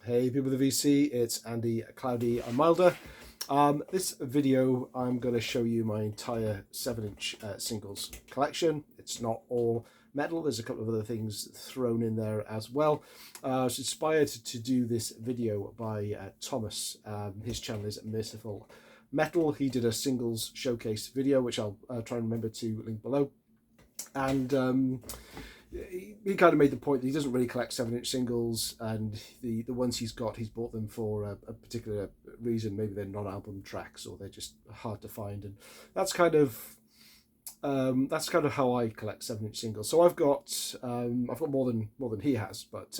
Hey people of the VC, it's Andy Cloudy and Milder. This video I'm going to show you my entire 7-inch singles collection. It's not all metal, there's a couple of other things thrown in there as well. I was inspired to do this video by Thomas. His channel is Merciful Metal. He did a singles showcase video, which I'll try and remember to link below. And he kind of made the point that he doesn't really collect 7-inch singles, and the ones he's bought them for a particular reason. Maybe they're non-album tracks, or they're just hard to find, and that's kind of how I collect 7-inch singles. So I've got more than he has, but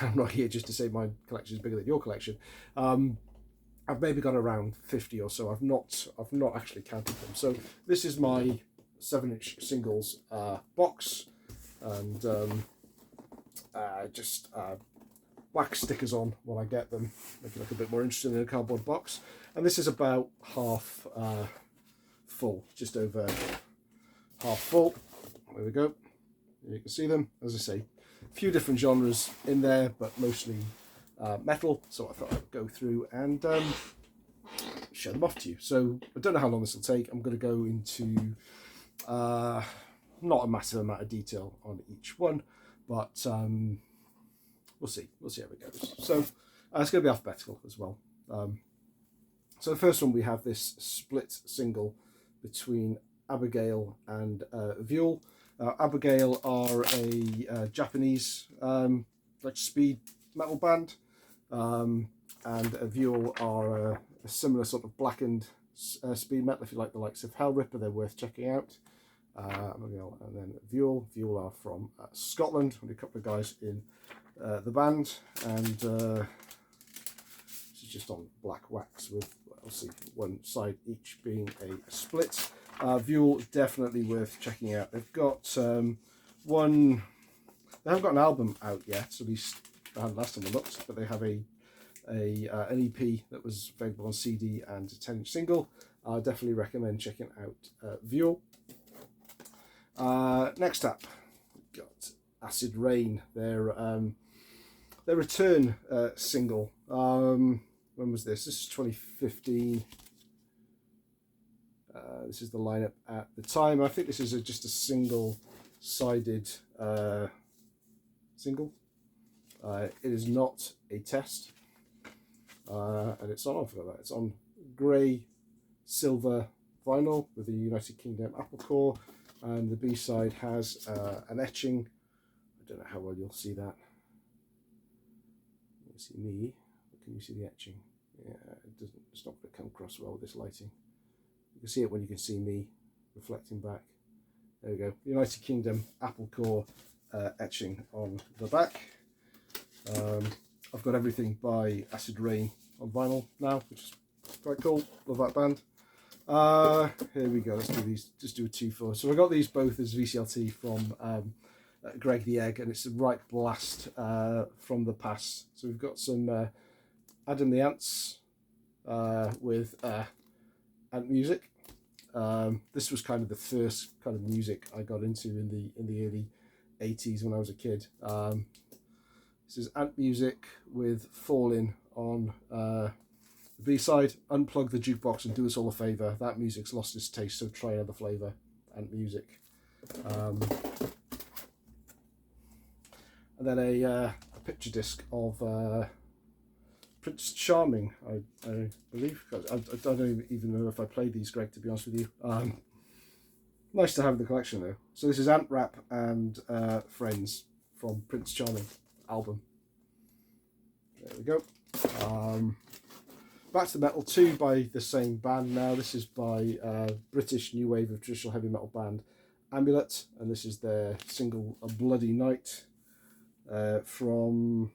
I'm not here just to say my collection is bigger than your collection. I've maybe got around 50 or so. I've not actually counted them. So this is my 7-inch singles box. And just wax stickers on when I get them, make it look a bit more interesting in a cardboard box. And this is about half full, just over half full. There we go. You can see them. As I say, a few different genres in there, but mostly metal. So I thought I'd go through and show them off to you. So I don't know how long this will take. I'm going to go into not a massive amount of detail on each one, but we'll see how it goes. So it's going to be alphabetical as well. So the first one, we have this split single between Abigail and Viol. Abigail are a Japanese like speed metal band, and Viol are a similar sort of blackened speed metal. If you like the likes of Hellripper, they're worth checking out. Abigail and then Viol. Viol are from Scotland. Only a couple of guys in the band, and this is just on black wax with, I'll see, one side each being a split. Viol, definitely worth checking out. They've got one. They haven't got an album out yet, at least they hadn't last time I looked, but they have an EP that was available on CD and a 10-inch single. I definitely recommend checking out Viol. Next up, we've got Acid Rain, their return single. When was this? This is 2015. This is the lineup at the time. I think this is just a single-sided single. It is not a test, and it's on. I forgot that. It's on grey, silver vinyl with the United Kingdom apple core. And the B-side has an etching. I don't know how well you'll see that. You can see me, but can you see the etching? Yeah, it's not going to come across well with this lighting. You can see it when you can see me reflecting back. There we go. United Kingdom apple core etching on the back. I've got everything by Acid Rain on vinyl now, which is quite cool. Love that band. Here we go, let's do these, just do a 2-4. So I got these both as VCLT from Greg the Egg, and it's a right blast from the past. So we've got some Adam the Ants with Ant Music. This was kind of the first kind of music I got into in the early 80s when I was a kid. This is Ant Music with Fallin' on the B-side. Unplug the jukebox and do us all a favour. That music's lost its taste, so try another flavour. And music. And then a picture disc of Prince Charming, I believe. I don't even know if I played these, Greg, to be honest with you. Nice to have in the collection, though. So this is Ant Rap and Friends from Prince Charming album. There we go. Back to the Metal 2 by the same band now. This is by British new wave of traditional heavy metal band Amulet, and this is their single A Bloody Night from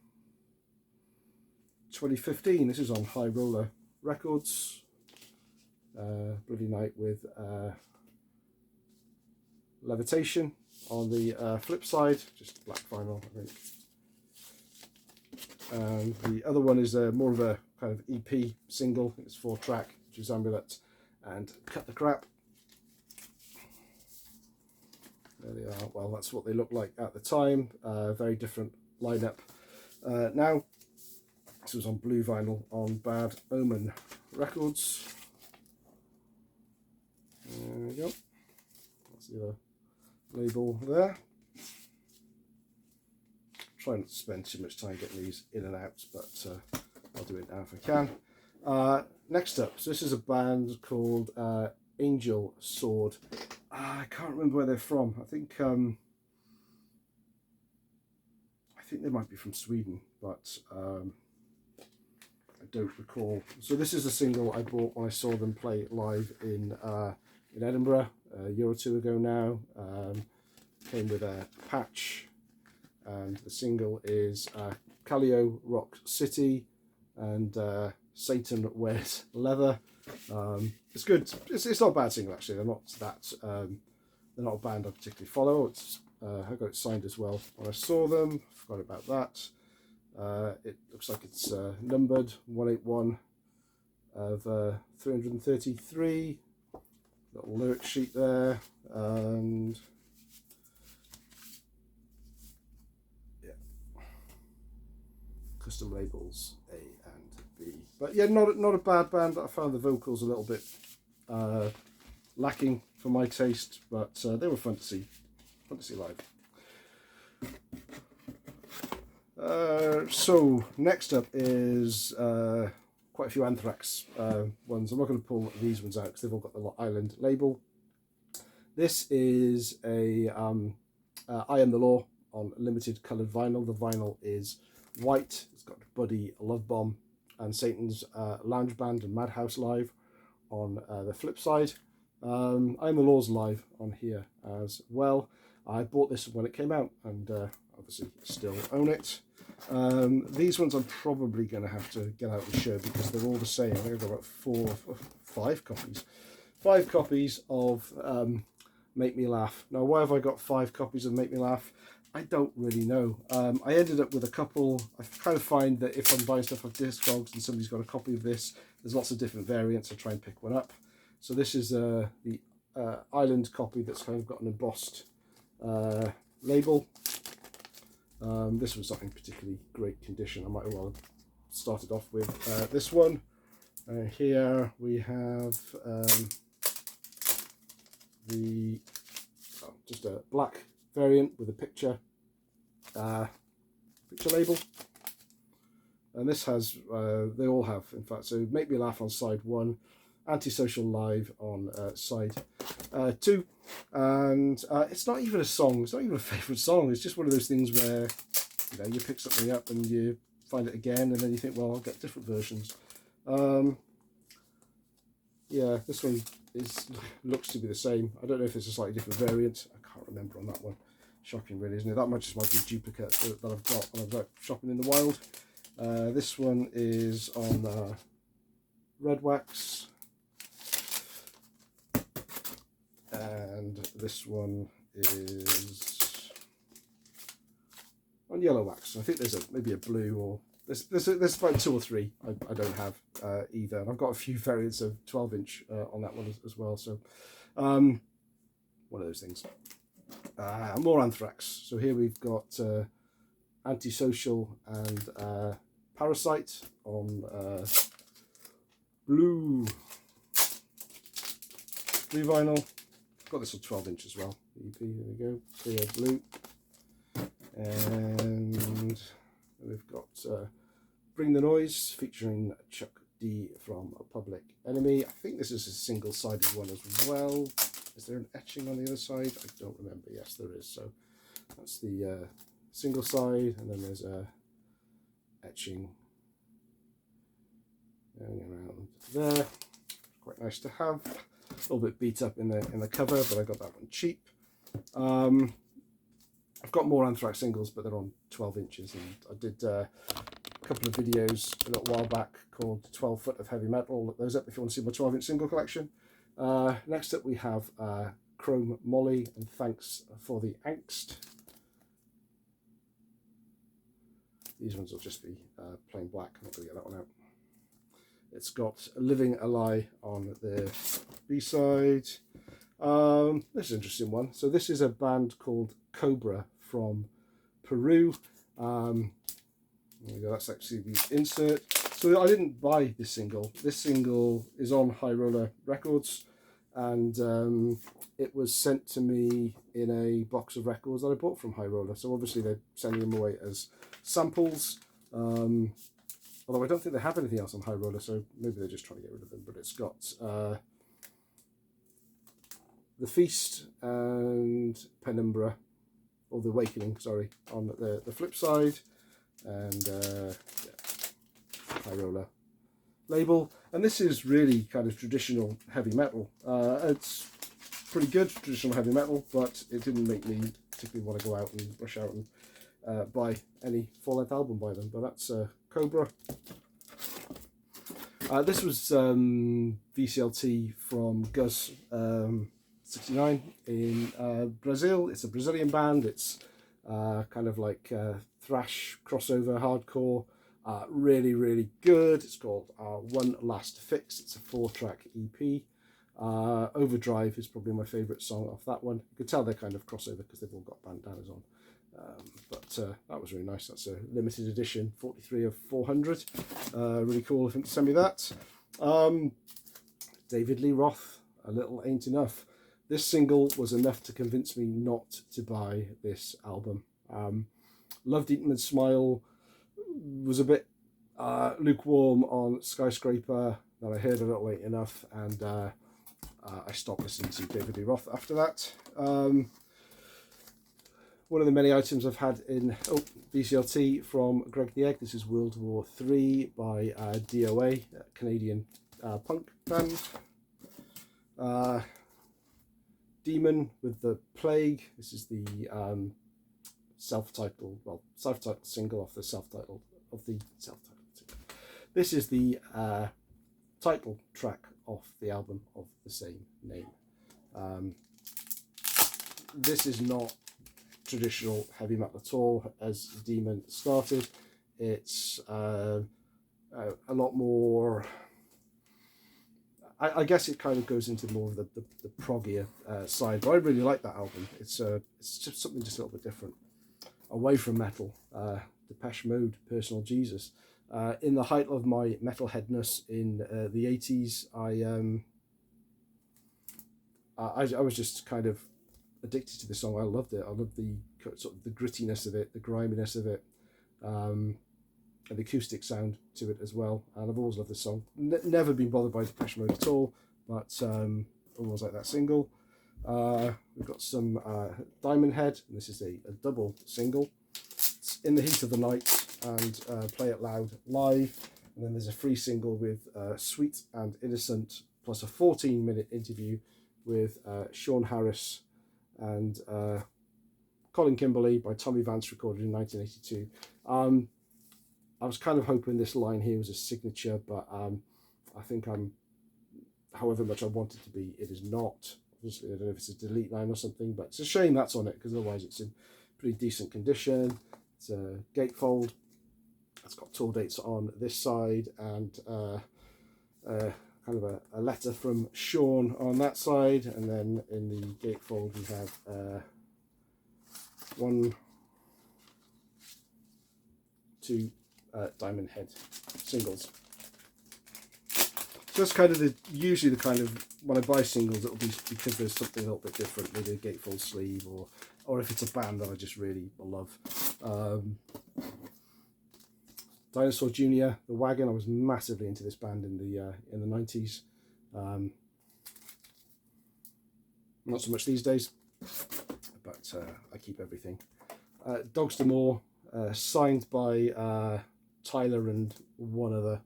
2015. This is on High Roller Records. Bloody Night with Levitation on the flip side, just black vinyl, I think. And the other one is more of a kind of EP single. It's 4-track, which is Amulet and Cut the Crap. There they are. Well, that's what they looked like at the time. Very different lineup now. Anthrax was on blue vinyl on Bad Omen Records. There we go. That's the label there. Try not to spend too much time getting these in and out, but I'll do it now if I can. Next up, so this is a band called Angel Sword. I can't remember where they're from. I think they might be from Sweden, but I don't recall. So this is a single I bought when I saw them play live in Edinburgh a year or two ago now. Came with a patch, and the single is Callio Rock City, and Satan Wears Leather. It's good. It's not a bad single actually. They're not that. They're not a band I particularly follow. It's I got it signed as well when I saw them. Forgot about that. It looks like it's numbered 181 of 333. Little lyric sheet there, and yeah, custom labels A and B. But yeah, not a bad band. I found the vocals a little bit lacking for my taste, but they were fun to see live. So next up is quite a few Anthrax ones. I'm not going to pull these ones out because they've all got the Island label. This is a I Am the Law on limited coloured vinyl. The vinyl is white. It's got Buddy Love Bomb and Satan's Lounge Band and Madhouse live on the flip side. I Am the Law's live on here as well. I bought this when it came out, and obviously still own it. These ones I'm probably going to have to get out of the show because they're all the same. I think I've got about 5 copies. 5 copies of Make Me Laugh. Now, why have I got 5 copies of Make Me Laugh? I don't really know. I ended up with a couple. I kind of find that if I'm buying stuff off Discogs and somebody's got a copy of this, there's lots of different variants. I try and pick one up. So this is the Island copy that's kind of got an embossed label. This was not in particularly great condition. I might as well have started off with this one. Here we have just a black variant with a picture label, and this has they all have, in fact. So Make Me Laugh on side 1, Antisocial Live on side 2, and it's not even a song. It's not even a favourite song. It's just one of those things where you pick something up and you find it again, and then you think, well, I'll get different versions. Yeah, this one looks to be the same. I don't know if it's a slightly different variant. I can't remember on that one. Shocking, really, isn't it? That might just might be a duplicate that I've got when I was out shopping in the wild. This one is on red wax, and this one is on yellow wax. I think there's maybe a blue, or there's about 2 or 3 I don't have either. And I've got a few variants of 12-inch on that one as well. So one of those things. More Anthrax. So here we've got Antisocial and Parasite on blue vinyl. Got this on 12-inch as well. EP, there we go, clear blue. And we've got Bring the Noise featuring Chuck D from Public Enemy. I think this is a single-sided one as well. Is there an etching on the other side? I don't remember. Yes, there is. So that's the single side, and then there's a etching going around there. Quite nice to have. A little bit beat up in the cover, but I got that one cheap. I've got more Anthrax singles, but they're on 12 inches, and I did a couple of videos a little while back called 12 Foot of Heavy Metal. Look those up if you want to see my 12-inch single collection. Next up we have Chrome Molly and Thanks for the Angst. These ones will just be plain black. I'm not going to get that one out. It's got Living a Lie on the B-side. This is an interesting one. So this is a band called Cobra from Peru. There we you go, that's actually the insert. So I didn't buy this single. This single is on High Roller Records, and it was sent to me in a box of records that I bought from High Roller. So obviously they're sending them away as samples. Although I don't think they have anything else on High Roller, so maybe they're just trying to get rid of them. But it's got The Feast and Penumbra, or The Awakening, sorry, on the flip side, and yeah, High Roller label. And this is really kind of traditional heavy metal. It's pretty good traditional heavy metal, but it didn't make me particularly want to go out and rush out and buy any full-length album by them. But that's Cobra. This was VCLT from Gus 69 in Brazil. It's a Brazilian band. It's kind of like thrash crossover hardcore. Really, really good. It's called One Last Fix. It's a 4-track EP. Overdrive is probably my favourite song off that one. You can tell they're kind of crossover because they've all got bandanas on. But that was really nice. That's a limited edition, 43 of 400. Really cool of him to send me that. David Lee Roth, A Little Ain't Enough. This single was enough to convince me not to buy this album. Loved Eat 'Em and Smile, was a bit lukewarm on Skyscraper, that I heard A Little Ain't Enough, and I stopped listening to David Lee Roth after that. One of the many items I've had in VCLT from Greg the Egg. This is World War III by DOA, a Canadian punk band. Demon with the Plague. This is the self-titled single off the self-titled single. This is the title track off the album of the same name. This is not traditional heavy metal at all as Demon started. It's a lot more, I guess it kind of goes into more of the proggier side, but I really like that album. It's just something just a little bit different, away from metal. Depeche Mode, Personal Jesus. In the height of my metalheadness in the 80s, I was just kind of addicted to this song. I loved it. I loved the sort of the grittiness of it, the griminess of it, and the acoustic sound to it as well. And I've always loved this song. Never been bothered by Depeche Mode at all, but always like that single. We've got some Diamond Head, and this is a double single. It's In the Heat of the Night and Play It Loud live. And then there's a free single with Sweet and Innocent, plus a 14-minute interview with Sean Harris and Colin Kimberley by Tommy Vance, recorded in 1982. I was kind of hoping this line here was a signature, but I think however much I want it to be, it is not. Obviously, I don't know if it's a delete line or something, but it's a shame that's on it, because otherwise it's in pretty decent condition. It's a gatefold. It's got tour dates on this side, and kind of a letter from Sean on that side, and then in the gatefold we have 1, 2 Diamond Head singles. So that's kind of usually the kind of, when I buy singles, it'll be because there's something a little bit different, maybe a gatefold sleeve, or if it's a band that I just really love. Dinosaur Junior, The Wagon. I was massively into this band in the 90s. Not so much these days, but I keep everything. Dogs D'Amour, signed by Tyler and one other.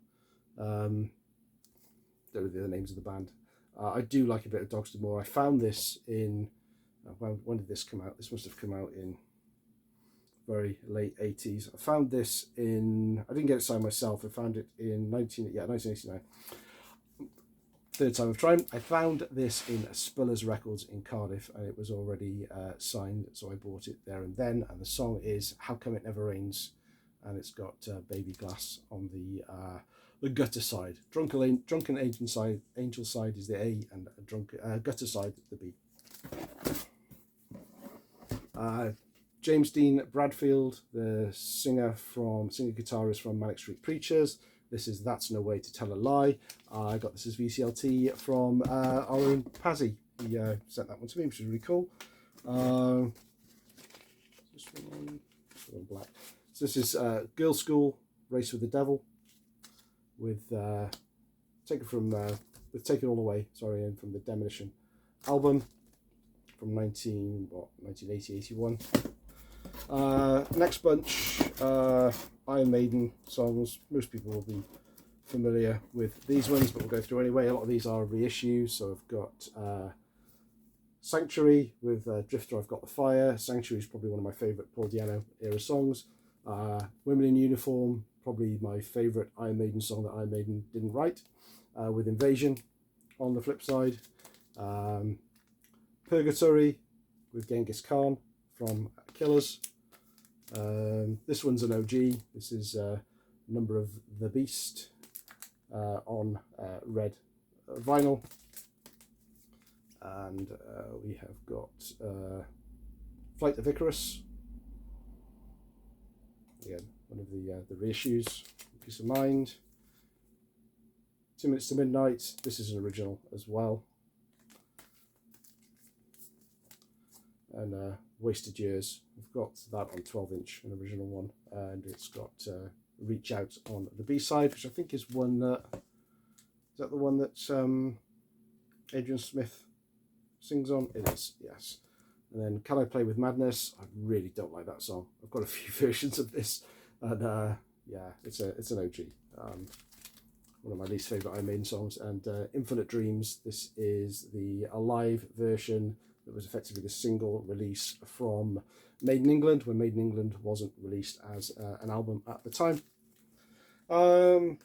Those are the other names of the band. I do like a bit of Dogs D'Amour. I found this in, when did this come out? This must have come out in very late 80s. I found this in, I didn't get it signed myself, I found it in 1989. Third time of trying. I found this in Spillers Records in Cardiff, and it was already signed, so I bought it there and then. And the song is How Come It Never Rains, and it's got Baby Glass on the gutter side. Drunken Angel side is the A, and gutter side the B. James Dean Bradfield, the singer-guitarist from Manic Street Preachers. This is That's No Way to Tell a Lie. I got this as VCLT from our own Pazzy. He sent that one to me, which is really cool. This one black. So this is Girls' School, Race with the Devil, with taken All Away, sorry, and from the Demolition album from 1980-81. Next bunch, Iron Maiden songs. Most people will be familiar with these ones, but we'll go through anyway. A lot of these are reissues, so I've got Sanctuary with Drifter, I've got The Fire. Sanctuary is probably one of my favourite Paul Di'Anno era songs. Women in Uniform, probably my favourite Iron Maiden song that Iron Maiden didn't write, with Invasion on the flip side. Purgatory with Genghis Khan from Killers. This one's an OG. This is Number of the Beast on red vinyl. And we have got Flight of Icarus. Again, one of the reissues. Peace of Mind. 2 Minutes to Midnight. This is an original as well. And Wasted Years. We've got that on 12-inch, an original one, and it's got Reach Out on the B-side, which I think is one that is that the one that Adrian Smith sings on? It is, yes. And then Can I Play with Madness? I really don't like that song. I've got a few versions of this, and yeah, it's an OG. One of my least favourite Iron Maiden songs. And Infinite Dreams. This is the live version that was effectively the single release from Made in England, when Made in England wasn't released as an album at the time. I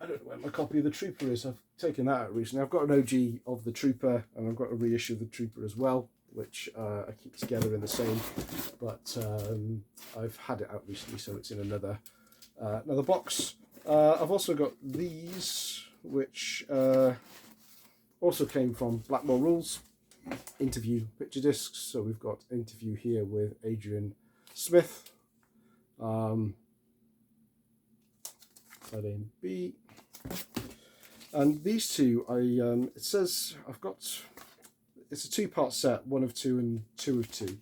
don't know where my copy of The Trooper is. I've taken that out recently. I've got an OG of The Trooper, and I've got a reissue of The Trooper as well, which I keep together in the same, but I've had it out recently, so it's in another box. I've also got these, which also came from Blackmore Rules interview picture discs. So we've got interview here with Adrian Smith. Side A and B. And these two, it says it's a 2-part set, 1 of 2 and 2 of 2.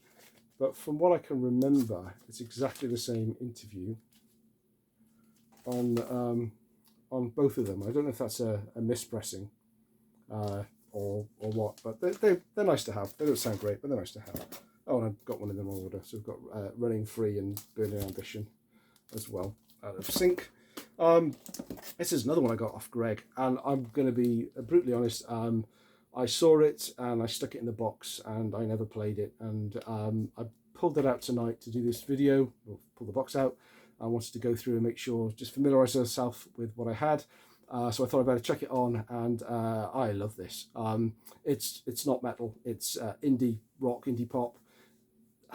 But from what I can remember, it's exactly the same interview on both of them. I don't know if that's a mispressing or what, but they're nice to have. They don't sound great, but they're nice to have. Oh, and I've got one of them on order. So we've got Running Free and Burning Ambition as well out of sync. This is another one I got off Greg, and I'm going to be brutally honest. I saw it and I stuck it in the box and I never played it, and I pulled it out tonight to do this video, or pull the box out. I wanted to go through and make sure, just familiarise myself with what I had. So I thought I'd better check it on, and I love this. It's not metal, it's indie rock, indie pop.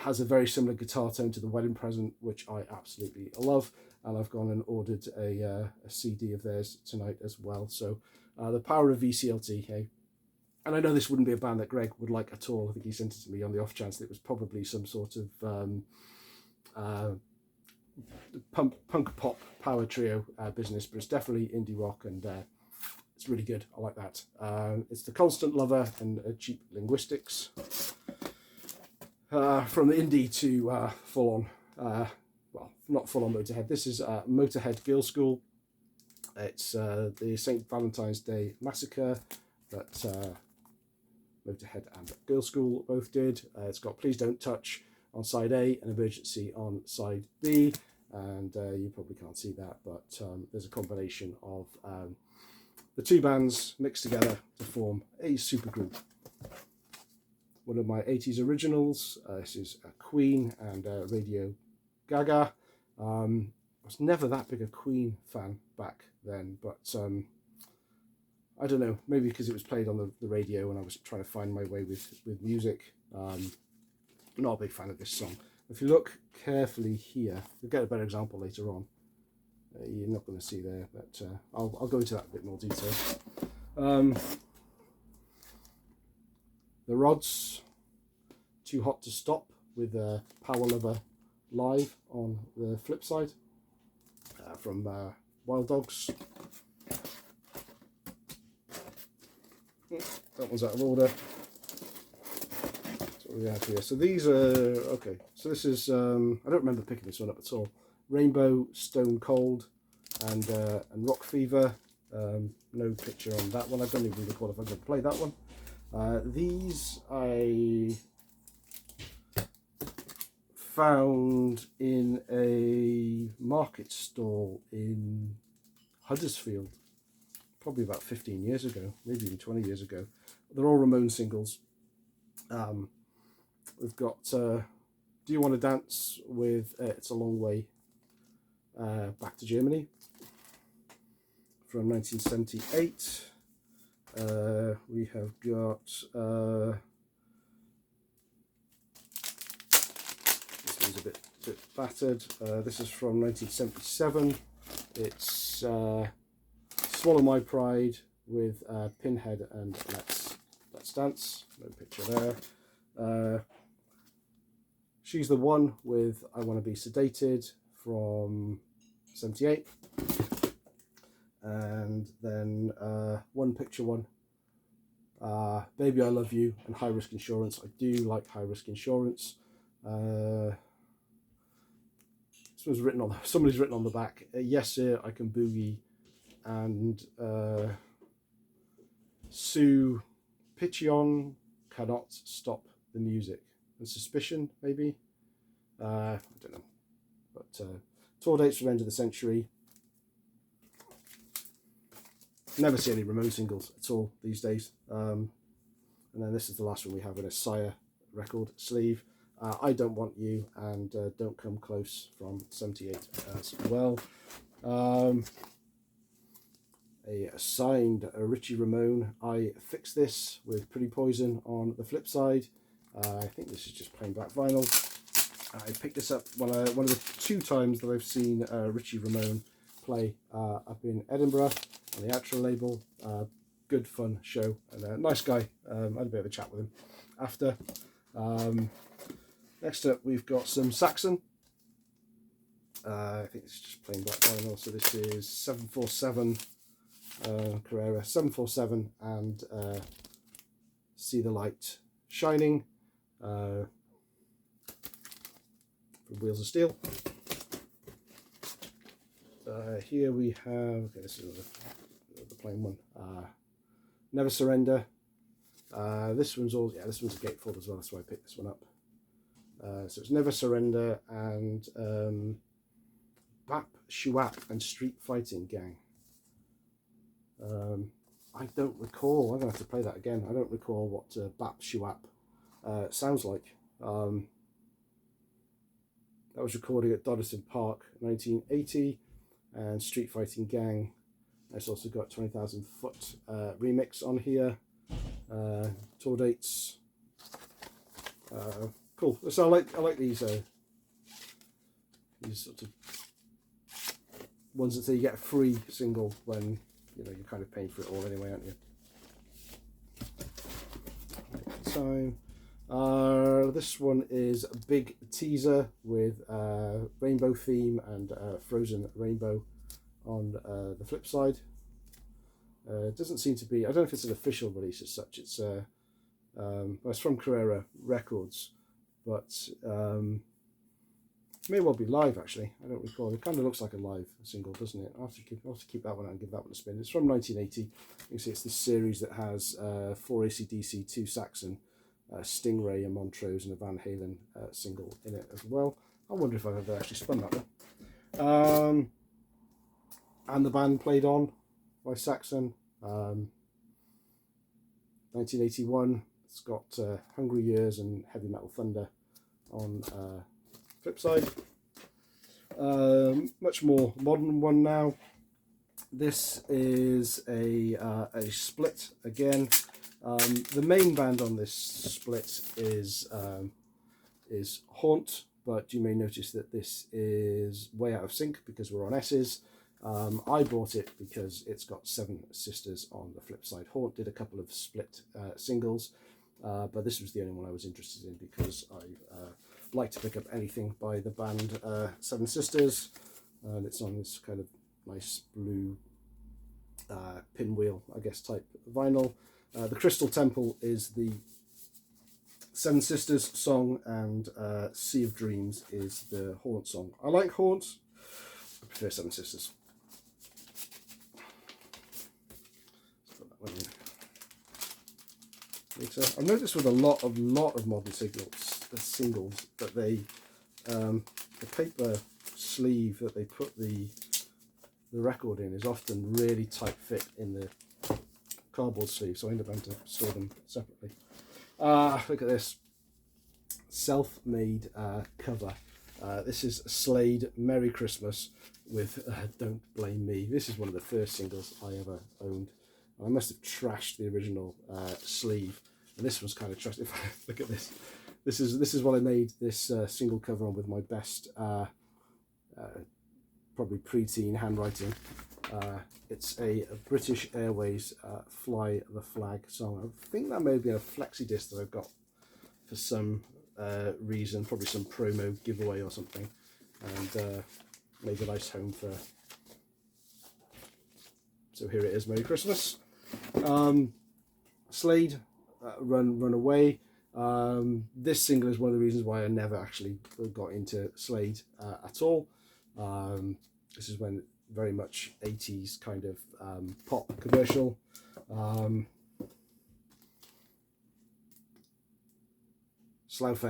Has a very similar guitar tone to The Wedding Present, which I absolutely love, and I've gone and ordered a CD of theirs tonight as well. So the power of VCLT, hey. And I know this wouldn't be a band that Greg would like at all. I think he sent it to me on the off chance that it was probably some sort of punk pop power trio business, but it's definitely indie rock, and it's really good. I like that. It's The Constant Lover and Cheap Linguistics. From the indie to full on, well, not full on Motorhead. This is Motorhead Girls' School. It's the St. Valentine's Day Massacre that Motorhead and Girls' School both did. It's got Please Don't Touch on side A and Emergency on side B, and you probably can't see that, but there's a combination of the two bands mixed together to form a supergroup. One of my 80s originals. This is Queen and Radio Gaga. I was never that big a Queen fan back then, but I don't know, maybe because it was played on the radio and I was trying to find my way with music. Not a big fan of this song. If you look carefully here, you'll get a better example later on. You're not going to see there, but I'll go into that in a bit more detail. The Rods, Too Hot to Stop with Power Lover Live on the flip side from Wild Dogs. That one's out of order. That's what we have here. So these are, okay, so this is, I don't remember picking this one up at all. Rainbow, Stone Cold, and Rock Fever. No picture on that one. I don't even recall if I'm going to play that one. These I found in a market stall in Huddersfield, probably about 15 years ago, maybe even 20 years ago. They're all Ramon singles. We've got Do You Want to Dance with It's a Long Way Back to Germany from 1978. We have got this one's a bit battered. This is from 1977. It's Swallow My Pride with Pinhead and Let's Dance. No picture there. She's the One with I Want to Be Sedated from 78. And then one picture one. Baby I Love You and High Risk Insurance. I do like High Risk Insurance. This was written on, somebody's written on the back, Yes Sir, I Can Boogie, and Sue Pichion Cannot Stop the Music. And Suspicion, maybe? I don't know. But tour dates from End of the Century. Never see any Ramon singles at all these days. And then this is the last one we have in a Sire record sleeve. I Don't Want You and Don't Come Close from 78 as well. A signed Richie Ramone. I Fix This with Pretty Poison on the flip side. I think this is just plain black vinyl. I picked this up one of the 2 times that I've seen Richie Ramone play up in Edinburgh on the Outro label. Good fun show, and a nice guy. I had a bit of a chat with him after. Next up we've got some Saxon. I think it's just plain black vinyl, so this is 747 Carrera 747 and See the Light Shining from Wheels of Steel. Here we have, okay, this is the plain one. Never Surrender. This one's all, yeah, this one's a gatefold as well. That's why I picked this one up. So it's Never Surrender and Bap Shuap and Street Fighting Gang. I don't recall. I'm gonna have to play that again. I don't recall what Bap Shuap sounds like. That was recorded at Dodderton Park, 1980, and Street Fighting Gang. It's also got 20,000 Foot remix on here. Tour dates. Cool. So I like these sorts of ones that say you get a free single when you know you're kind of paying for it all anyway, aren't you? So this one is a Big Teaser with rainbow theme and Frozen Rainbow on the flip side. It doesn't seem to be, I don't know if it's an official release as such. It's well, it's from Carrera Records, but it may well be live actually. I don't recall. It kind of looks like a live single, doesn't it? I'll have to keep that one out and give that one a spin. It's from 1980. You can see it's this series that has 4 AC/DC, 2 Saxon, Stingray, a Montrose, and a Van Halen single in it as well. I wonder if I've ever actually spun that one. And the band played on by Saxon. 1981. It's got Hungry Years and Heavy Metal Thunder on flip side. Much more modern one now. This is a split again. The main band on this split is Haunt, but you may notice that this is way out of sync because we're on S's. I bought it because it's got 7 sisters on the flip side. Haunt did a couple of split singles. but this was the only one I was interested in because I like to pick up anything by the band Seven Sisters, and it's on this kind of nice blue pinwheel, I guess, type vinyl. The Crystal Temple is the Seven Sisters song, and Sea of Dreams is the Haunt song. I like Haunt, I prefer Seven Sisters. Let's put that one in later. I've noticed with a lot of modern singles that they the paper sleeve that they put the record in is often really tight fit in the cardboard sleeve, so I end up having to store them separately. Look at this self-made cover. This is Slade Merry Christmas with Don't Blame Me. This is one of the first singles I ever owned. I must have trashed the original sleeve, and this one's kind of trashed. Look at this. This is what I made this single cover on with my best probably preteen handwriting. It's a British Airways Fly the Flag song. I think that may have been a flexi disc that I've got for some reason, probably some promo giveaway or something, and made a nice home for. So here it is, Merry Christmas. Slade, Run Away. This single is one of the reasons why I never actually got into Slade at all. This is when very much 80s kind of pop commercial. Slough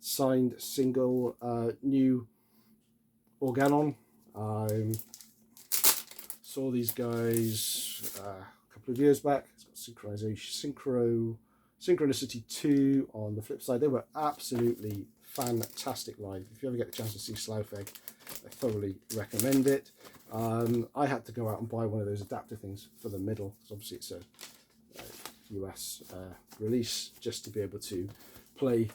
signed single, new Organon. Saw these guys a couple of years back. It's got Synchronicity 2 on the flip side. They were absolutely fantastic live. If you ever get the chance to see Slough, I thoroughly recommend it. I had to go out and buy one of those adapter things for the middle, because obviously it's a US release, just to be able to play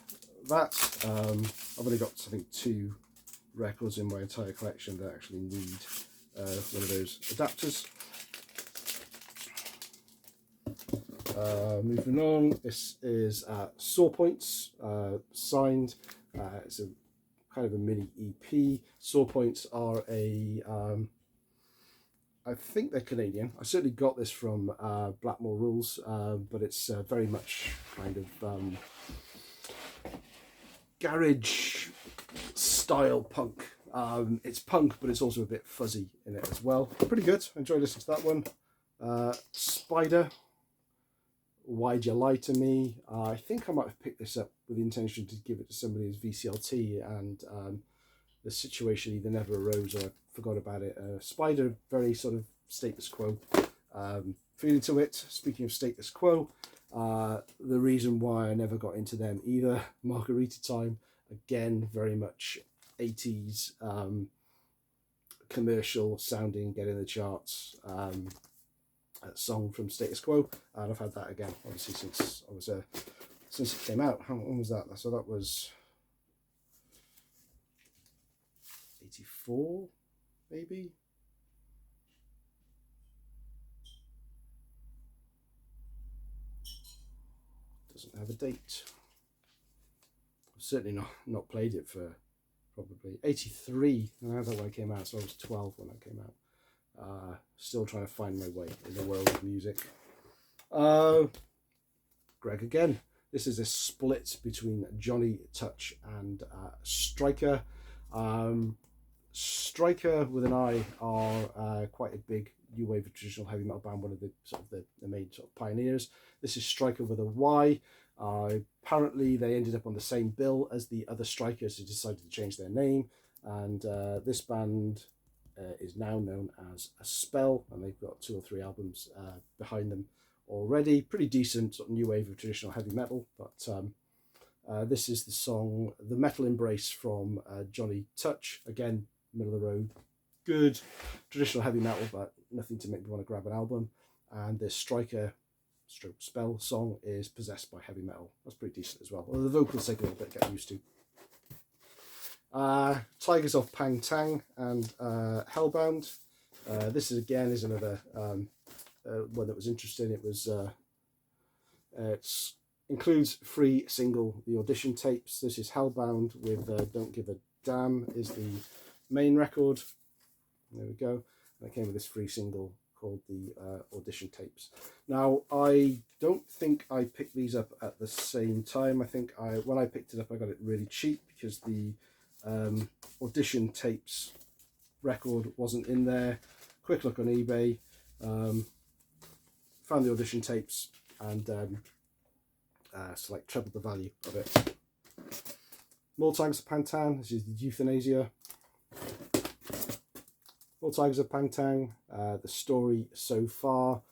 that. I've only got, I think, 2 records in my entire collection that actually need one of those adapters. Moving on, this is Sore Points, signed. It's a kind of a mini EP. Sore Points are a I think they're Canadian. I certainly got this from Blackmore Rules, but it's very much kind of garage style punk. It's punk, but it's also a bit fuzzy in it as well. Pretty good. I enjoy listening to that one. Spider, Why'd You Lie to Me? I think I might have picked this up with the intention to give it to somebody as VCLT, and the situation either never arose or I forgot about it. Spider, very sort of status quo feeling to it. Speaking of status quo, the reason why I never got into them either, Margarita Time, again, very much 80s commercial sounding, get in the charts song from Status Quo, and I've had that again, obviously, since I was since it came out. When was that? So that was 84, maybe. Doesn't have a date. I've certainly not played it for probably 83. I know that when it came out, so I was 12 when it came out. Still trying to find my way in the world of music. Greg again. This is a split between Johnny Touch and Striker. Striker with an I are quite a big new wave of traditional heavy metal band, one of the sort of the main sort of pioneers. This is Striker with a Y. Apparently they ended up on the same bill as the other Strikers who decided to change their name, and this band is now known as A Spell, and they've got 2 or 3 albums behind them already. Pretty decent sort of new wave of traditional heavy metal, but this is the song The Metal Embrace from Johnny Touch. Again, middle of the road, good traditional heavy metal, but nothing to make me want to grab an album. And the Striker stroke Spell song is Possessed by Heavy Metal. That's pretty decent as well. Although the vocals take a little bit to get used to. Tigers of Pang Tang and Hellbound. This is another one that was interesting. It was it's includes free single, the audition tapes. This is Hellbound with Don't Give a Damn is the main record. There we go. And it came with this free single called the audition tapes. Now, I don't think I picked these up at the same time. I think when I picked it up, I got it really cheap because the audition tapes record wasn't in there. Quick look on eBay, found the audition tapes, and it's like triple the value of it. More Tigers of Pantang. This is the Euthanasia. More Tigers of Pantang. The story so far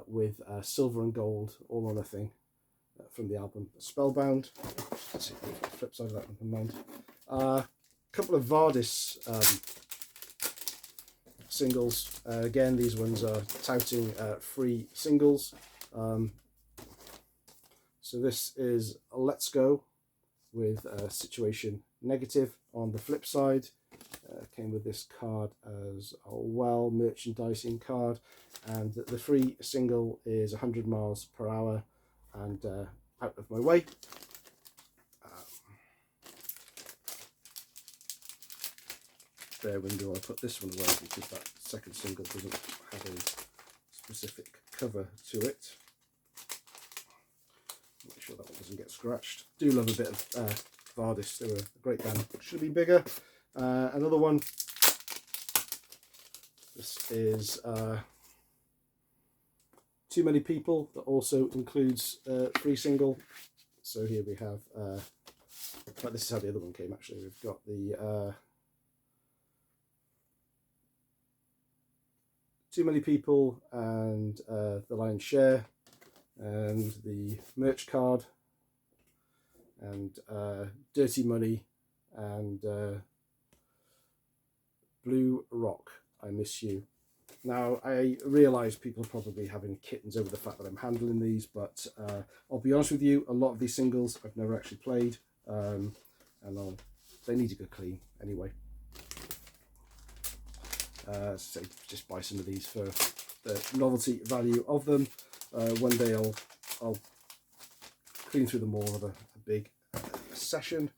with silver and gold, all or nothing, from the album Spellbound. Let's see the flip side of that, never mind. A couple of Vardis singles. Again, these ones are touting free singles. So this is Let's Go with Situation Negative. On the flip side, came with this card as well, merchandising card, and the free single is 100 miles per hour and Out of My Way. Bear with me while I put this one away because that second single doesn't have a specific cover to it. Make sure that one doesn't get scratched. Do love a bit of Vardis. They were a great band. Should be bigger. Another one. This is Too Many People. That also includes free single. So here we have. But this is how the other one came. Actually, we've got the Too Many People and The Lion's Share, and the merch card, and Dirty Money, and Blue Rock, I Miss You. Now, I realise people are probably having kittens over the fact that I'm handling these, but I'll be honest with you, a lot of these singles I've never actually played, and they need a good clean anyway. So just buy some of these for the novelty value of them. One day I'll clean through them all of a big session.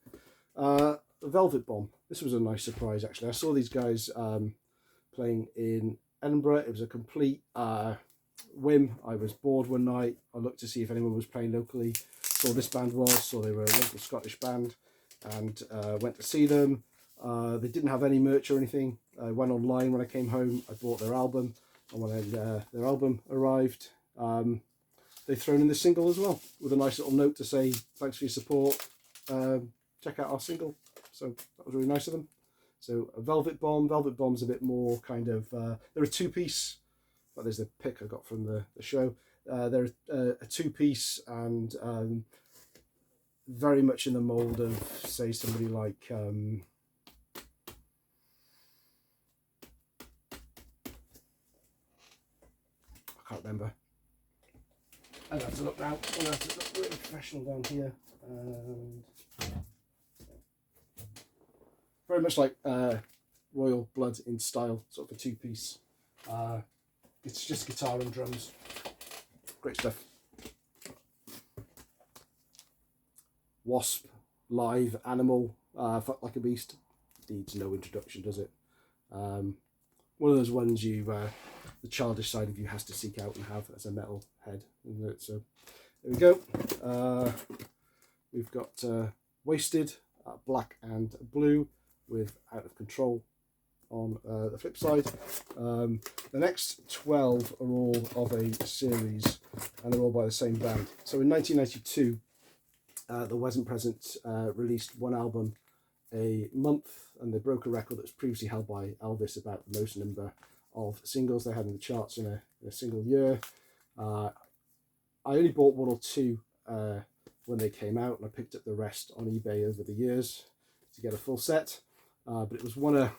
Velvet Bomb. This was a nice surprise actually. I saw these guys playing in Edinburgh. It was a complete whim. I was bored one night. I looked to see if anyone was playing locally. Saw this band was, saw they were a local Scottish band, and went to see them. They didn't have any merch or anything. I went online when I came home. I bought their album, and when their album arrived, they've thrown in this single as well with a nice little note to say thanks for your support. Check out our single. So that was really nice of them. So a Velvet Bomb. Velvet Bomb's a bit more kind of. They're a two-piece. But there's the pic I got from the show. They're a two-piece and very much in the mould of, say, somebody like. I can't remember. I'd have to look now. I'll have to look really professional down here. And very much like Royal Blood in style, sort of a two-piece. It's just guitar and drums. Great stuff. Wasp, live, Animal, Fuck Like a Beast. Needs no introduction, does it? One of those ones you, the childish side of you has to seek out and have as a metal head, isn't it? So there we go. We've got Wasted, black and blue, with Out of Control on the flip side. The next 12 are all of a series, and they're all by the same band. So in 1992, the Wasn't Present released one album a month, and they broke a record that was previously held by Elvis about the most number of singles they had in the charts in a single year. I only bought one or two when they came out, and I picked up the rest on eBay over the years to get a full set. But it was one a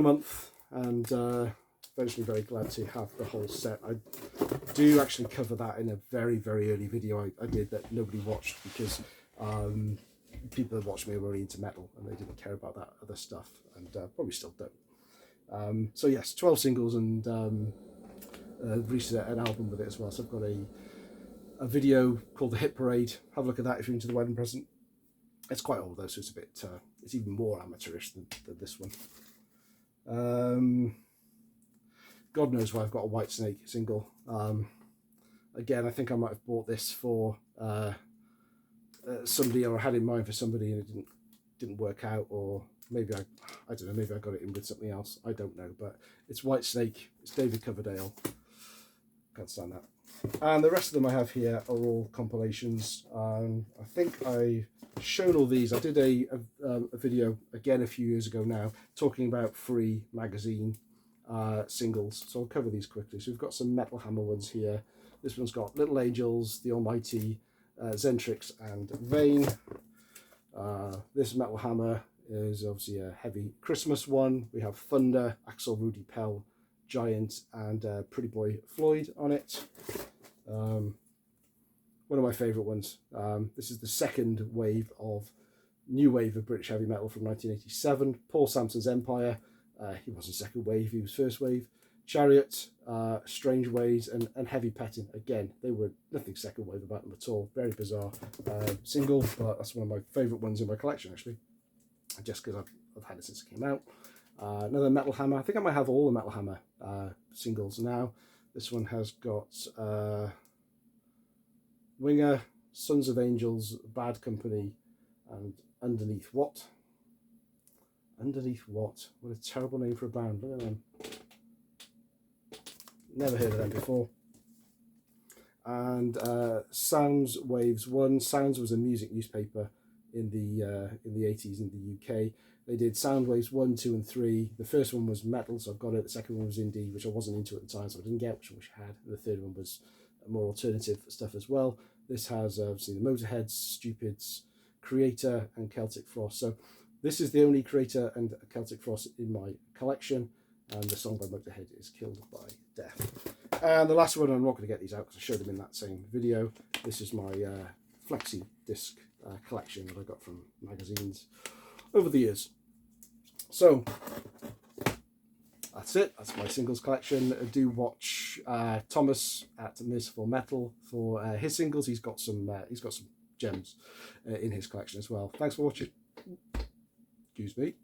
month, and eventually very glad to have the whole set. I do actually cover that in a very, very early video I did that nobody watched because people that watched me were really into metal and they didn't care about that other stuff, and probably still don't. So yes, 12 singles, and released an album with it as well. So I've got a a video called The Hit Parade. Have a look at that if you're into the wedding present. It's quite old though, so it's a bit, it's even more amateurish than this one. God knows why I've got a Whitesnake single. Again, I think I might have bought this for somebody, or I had in mind for somebody, and it didn't work out, or maybe I don't know, maybe I got it in with something else. I don't know, but it's Whitesnake. It's David Coverdale. Can't stand that. And the rest of them I have here are all compilations. I think I've shown all these. I did a video again a few years ago now talking about free magazine singles, so I'll cover these quickly. So we've got some Metal Hammer ones here. This one's got Little Angels, The Almighty, Zentrix and Vane. This Metal Hammer is obviously a heavy Christmas one. We have Thunder, Axel Rudy Pell, Giant and Pretty Boy Floyd on it. One of my favourite ones. This is the second wave of new wave of British heavy metal from 1987. Paul Sampson's Empire. He wasn't second wave, he was first wave. Chariot, Strange Ways and Heavy Petting. Again, they were nothing second wave about them at all. Very bizarre single, but that's one of my favourite ones in my collection actually, just because I've had it since it came out. Another Metal Hammer. I think I might have all the Metal Hammer singles now. This one has got Winger, Sons of Angels, Bad Company, and Underneath What? Underneath What? What a terrible name for a band. Look at them. Never heard of them before. And Sounds Waves 1. Sounds was a music newspaper in the 80s in the UK. They did Sound Waves 1, 2 and 3. The first one was metal, so I've got it. The second one was indie, which I wasn't into at the time, so I didn't get, which I wish I had. And the third one was more alternative stuff as well. This has obviously the Motorheads, Stupids, Creator and Celtic Frost. So this is the only Creator and Celtic Frost in my collection, and the song by Motorhead is Killed by Death. And the last one, I'm not going to get these out because I showed them in that same video. This is my flexi disc collection that I got from magazines over the years. So that's it. That's my singles collection. Do watch Thomas at Merciful Metal for his singles. He's got some gems in his collection as well. Thanks for watching. Excuse me.